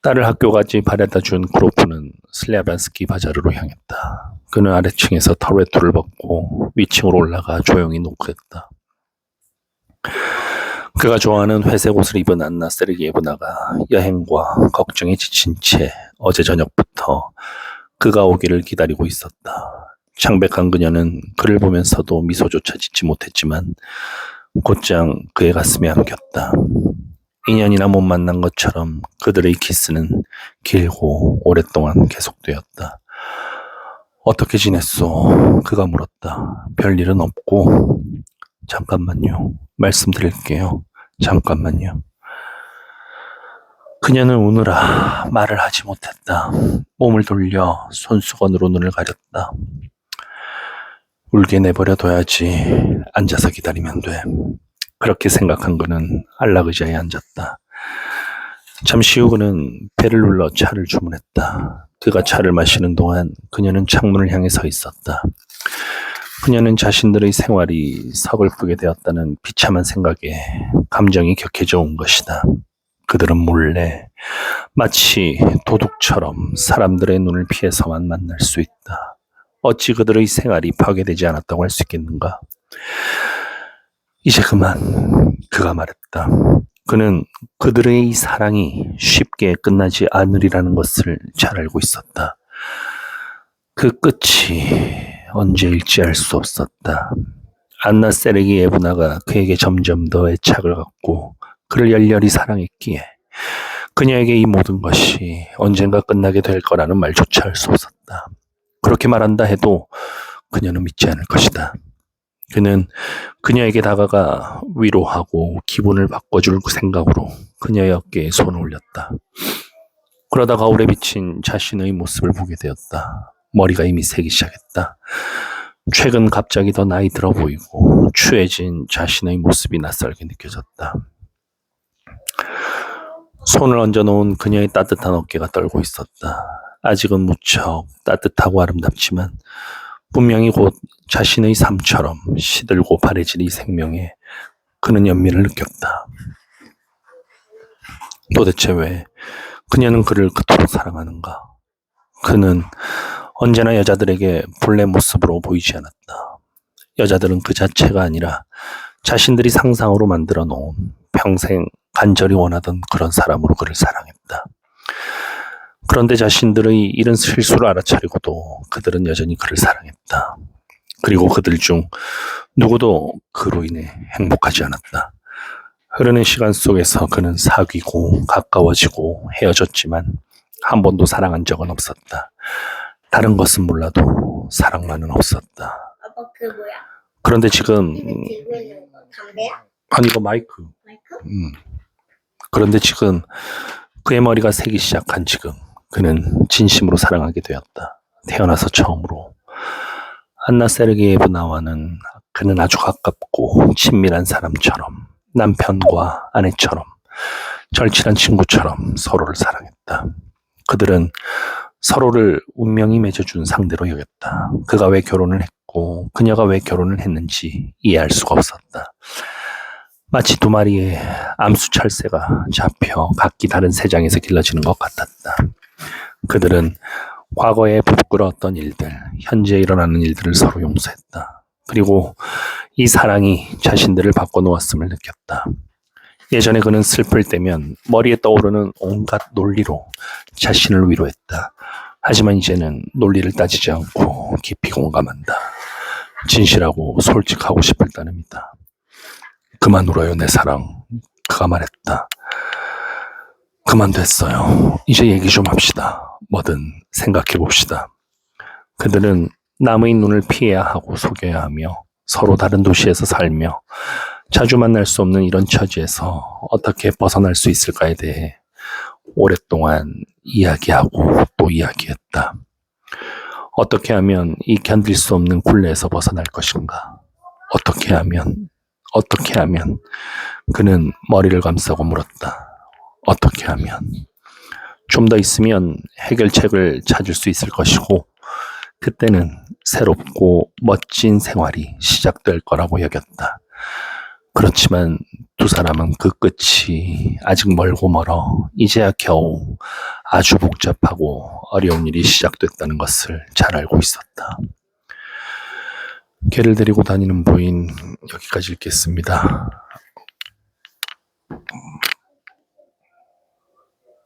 S1: 딸을 학교까지 바래다 준 구로프는 슬라비안스키 바자르로 향했다. 그는 아래층에서 털외투를 벗고 위층으로 올라가 조용히 노크했다. 그가 좋아하는 회색 옷을 입은 안나 세르게예브나가 여행과 걱정에 지친 채 어제 저녁부터 그가 오기를 기다리고 있었다. 창백한 그녀는 그를 보면서도 미소조차 짓지 못했지만 곧장 그의 가슴에 안겼다. 2년이나 못 만난 것처럼 그들의 키스는 길고 오랫동안 계속되었다. 어떻게 지냈소? 그가 물었다. 별일은 없고. 잠깐만요. 말씀드릴게요. 잠깐만요. 그녀는 우느라 말을 하지 못했다. 몸을 돌려 손수건으로 눈을 가렸다. 울게 내버려 둬야지. 앉아서 기다리면 돼. 그렇게 생각한 그는 안락의자에 앉았다. 잠시 후 그는 배를 눌러 차를 주문했다. 그가 차를 마시는 동안 그녀는 창문을 향해 서 있었다. 그녀는 자신들의 생활이 서글프게 되었다는 비참한 생각에 감정이 격해져 온 것이다. 그들은 몰래 마치 도둑처럼 사람들의 눈을 피해서만 만날 수 있다. 어찌 그들의 생활이 파괴되지 않았다고 할 수 있겠는가? 이제 그만, 그가 말했다. 그는 그들의 이 사랑이 쉽게 끝나지 않으리라는 것을 잘 알고 있었다. 그 끝이 언제일지 알 수 없었다. 안나 세르기 예브나가 그에게 점점 더 애착을 갖고 그를 열렬히 사랑했기에 그녀에게 이 모든 것이 언젠가 끝나게 될 거라는 말조차 할 수 없었다. 그렇게 말한다 해도 그녀는 믿지 않을 것이다. 그는 그녀에게 다가가 위로하고 기분을 바꿔줄 생각으로 그녀의 어깨에 손을 올렸다. 그러다 거울에 비친 자신의 모습을 보게 되었다. 머리가 이미 새기 시작했다. 최근 갑자기 더 나이 들어 보이고 추해진 자신의 모습이 낯설게 느껴졌다. 손을 얹어놓은 그녀의 따뜻한 어깨가 떨고 있었다. 아직은 무척 따뜻하고 아름답지만 분명히 곧 자신의 삶처럼 시들고 바래질 이 생명에 그는 연민을 느꼈다. 도대체 왜 그녀는 그를 그토록 사랑하는가? 그는 언제나 여자들에게 본래 모습으로 보이지 않았다. 여자들은 그 자체가 아니라 자신들이 상상으로 만들어 놓은 평생 간절히 원하던 그런 사람으로 그를 사랑했다. 그런데 자신들의 이런 실수를 알아차리고도 그들은 여전히 그를 사랑했다. 그리고 그들 중 누구도 그로 인해 행복하지 않았다. 흐르는 시간 속에서 그는 사귀고 가까워지고 헤어졌지만 한 번도 사랑한 적은 없었다. 다른 것은 몰라도 사랑만은 없었다.
S2: 아빠 그 뭐야?
S1: 그런데 지금
S2: 입에 들고 있는 거 담배야?
S1: 아니 이거 마이크.
S2: 마이크?
S1: 그런데 지금 그의 머리가 새기 시작한 지금 그는 진심으로 사랑하게 되었다. 태어나서 처음으로. 안나 세르게예브나와는 그는 아주 가깝고 친밀한 사람처럼 남편과 아내처럼 절친한 친구처럼 서로를 사랑했다. 그들은 서로를 운명이 맺어준 상대로 여겼다. 그가 왜 결혼을 했고 그녀가 왜 결혼을 했는지 이해할 수가 없었다. 마치 두 마리의 암수 철새가 잡혀 각기 다른 세장에서 길러지는 것 같았다. 그들은 과거에 부끄러웠던 일들, 현재 일어나는 일들을 서로 용서했다. 그리고 이 사랑이 자신들을 바꿔놓았음을 느꼈다. 예전에 그는 슬플 때면 머리에 떠오르는 온갖 논리로 자신을 위로했다. 하지만 이제는 논리를 따지지 않고 깊이 공감한다. 진실하고 솔직하고 싶을 따름이다. 그만 울어요, 내 사랑. 그가 말했다. 그만 됐어요. 이제 얘기 좀 합시다. 뭐든 생각해 봅시다. 그들은 남의 눈을 피해야 하고 속여야 하며 서로 다른 도시에서 살며 자주 만날 수 없는 이런 처지에서 어떻게 벗어날 수 있을까에 대해 오랫동안 이야기하고 또 이야기했다. 어떻게 하면 이 견딜 수 없는 굴레에서 벗어날 것인가? 어떻게 하면 그는 머리를 감싸고 물었다. 어떻게 하면 좀 더 있으면 해결책을 찾을 수 있을 것이고 그때는 새롭고 멋진 생활이 시작될 거라고 여겼다. 그렇지만 두 사람은 그 끝이 아직 멀고 멀어 이제야 겨우 아주 복잡하고 어려운 일이 시작됐다는 것을 잘 알고 있었다. 개를 데리고 다니는 부인 여기까지 읽겠습니다.